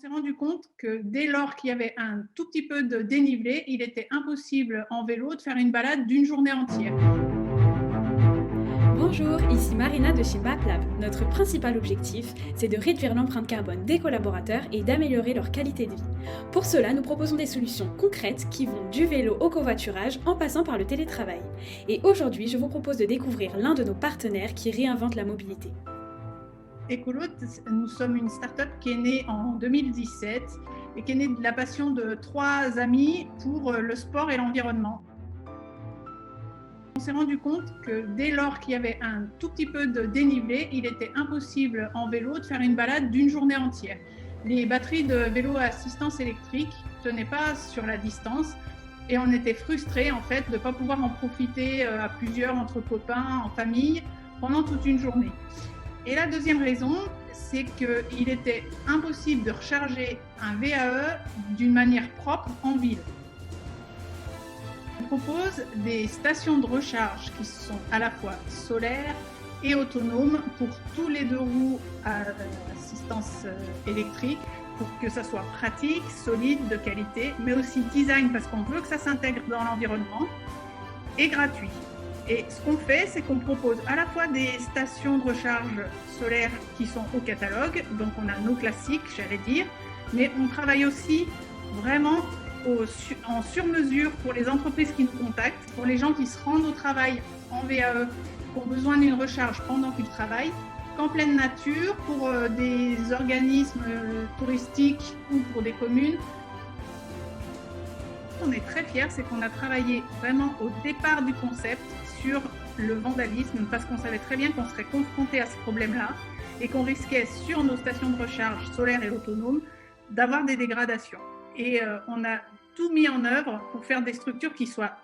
s'est rendu compte que dès lors qu'il y avait un tout petit peu de dénivelé, il était impossible en vélo de faire une balade d'une journée entière. Bonjour, ici Marina de chez MapLab. Notre principal objectif, c'est de réduire l'empreinte carbone des collaborateurs et d'améliorer leur qualité de vie. Pour cela, nous proposons des solutions concrètes qui vont du vélo au covoiturage en passant par le télétravail. Et aujourd'hui, je vous propose de découvrir l'un de nos partenaires qui réinvente la mobilité. Ecolo, nous sommes une start-up qui est née en 2017 et qui est née de la passion de trois amis pour le sport et l'environnement. On s'est rendu compte que dès lors qu'il y avait un tout petit peu de dénivelé, il était impossible en vélo de faire une balade d'une journée entière. Les batteries de vélo à assistance électrique ne tenaient pas sur la distance et on était frustrés en fait de ne pas pouvoir en profiter à plusieurs, entre copains, en famille, pendant toute une journée. Et la deuxième raison, c'est qu'il était impossible de recharger un VAE d'une manière propre en ville. On propose des stations de recharge qui sont à la fois solaires et autonomes pour tous les deux roues à assistance électrique, pour que ça soit pratique, solide, de qualité, mais aussi design parce qu'on veut que ça s'intègre dans l'environnement, et gratuit. Et ce qu'on fait, c'est qu'on propose à la fois des stations de recharge solaires qui sont au catalogue, donc on a nos classiques, j'allais dire, mais on travaille aussi vraiment en sur-mesure pour les entreprises qui nous contactent, pour les gens qui se rendent au travail en VAE, qui ont besoin d'une recharge pendant qu'ils travaillent, qu'en pleine nature, pour des organismes touristiques ou pour des communes. On est très fiers, c'est qu'on a travaillé vraiment au départ du concept sur le vandalisme parce qu'on savait très bien qu'on serait confronté à ce problème-là et qu'on risquait sur nos stations de recharge solaires et autonomes d'avoir des dégradations. Et on a tout mis en œuvre pour faire des structures qui soient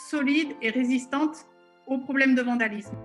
solides et résistantes aux problèmes de vandalisme.